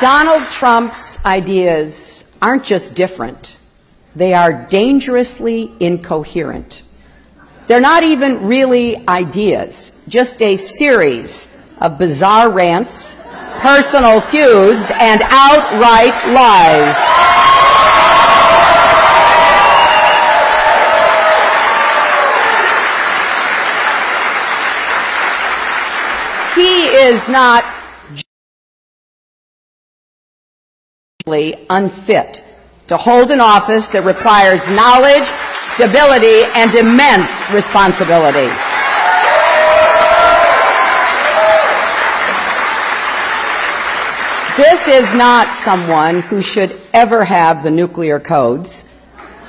Donald Trump's ideas aren't just different, they are dangerously incoherent. They're not even really ideas, just a series of bizarre rants, personal feuds, and outright lies. He is not unfit to hold an office that requires knowledge, stability, and immense responsibility. This is not someone who should ever have the nuclear codes,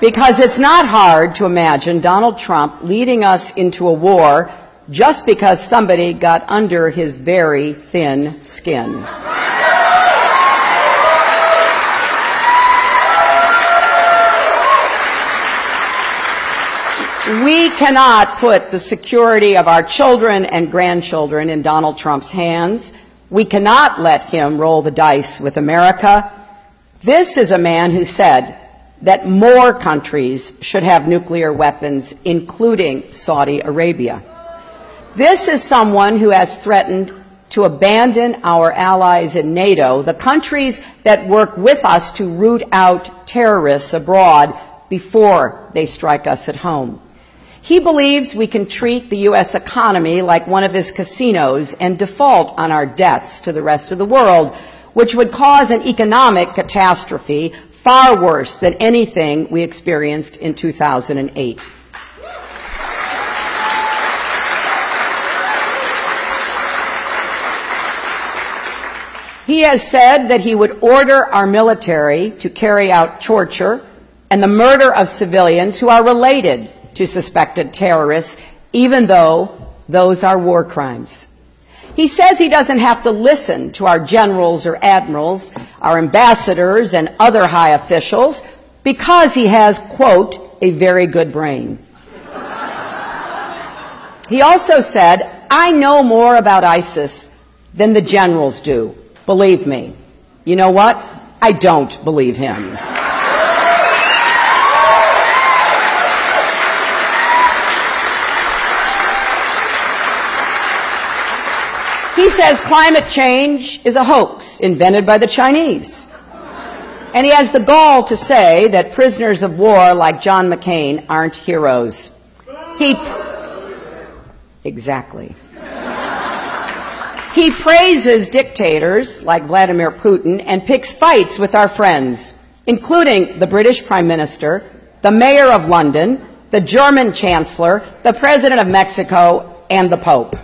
because it's not hard to imagine Donald Trump leading us into a war just because somebody got under his very thin skin. We cannot put the security of our children and grandchildren in Donald Trump's hands. We cannot let him roll the dice with America. This is a man who said that more countries should have nuclear weapons, including Saudi Arabia. This is someone who has threatened to abandon our allies in NATO, the countries that work with us to root out terrorists abroad before they strike us at home. He believes we can treat the U.S. economy like one of his casinos and default on our debts to the rest of the world, which would cause an economic catastrophe far worse than anything we experienced in 2008. He has said that he would order our military to carry out torture and the murder of civilians who are related to suspected terrorists, even though those are war crimes. He says he doesn't have to listen to our generals or admirals, our ambassadors and other high officials, because he has, quote, a very good brain. He also said, I know more about ISIS than the generals do. Believe me. You know what? I don't believe him. He says climate change is a hoax invented by the Chinese. And he has the gall to say that prisoners of war like John McCain aren't heroes. Exactly. He praises dictators like Vladimir Putin and picks fights with our friends, including the British Prime Minister, the Mayor of London, the German Chancellor, the President of Mexico, and the Pope.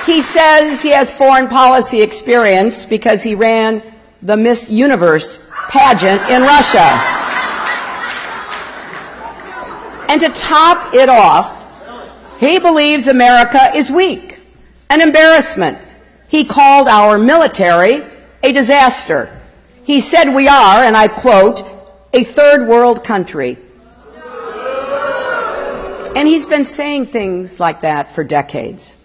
He says he has foreign policy experience because he ran the Miss Universe pageant in Russia. And to top it off, he believes America is weak, an embarrassment. He called our military a disaster. He said we are, and I quote, a third world country. And he's been saying things like that for decades.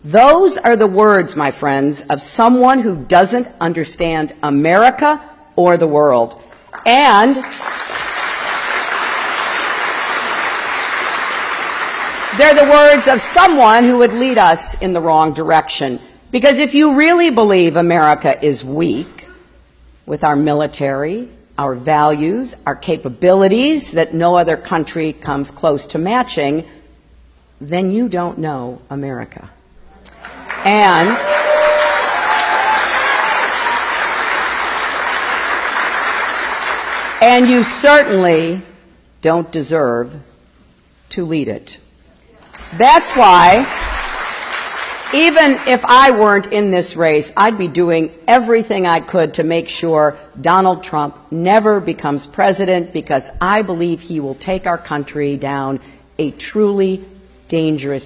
Those are the words, my friends, of someone who doesn't understand America or the world. And they're the words of someone who would lead us in the wrong direction. Because if you really believe America is weak, with our military, our values, our capabilities that no other country comes close to matching, then you don't know America. And you certainly don't deserve to lead it. That's why, even if I weren't in this race, I'd be doing everything I could to make sure Donald Trump never becomes president, because I believe he will take our country down a truly dangerous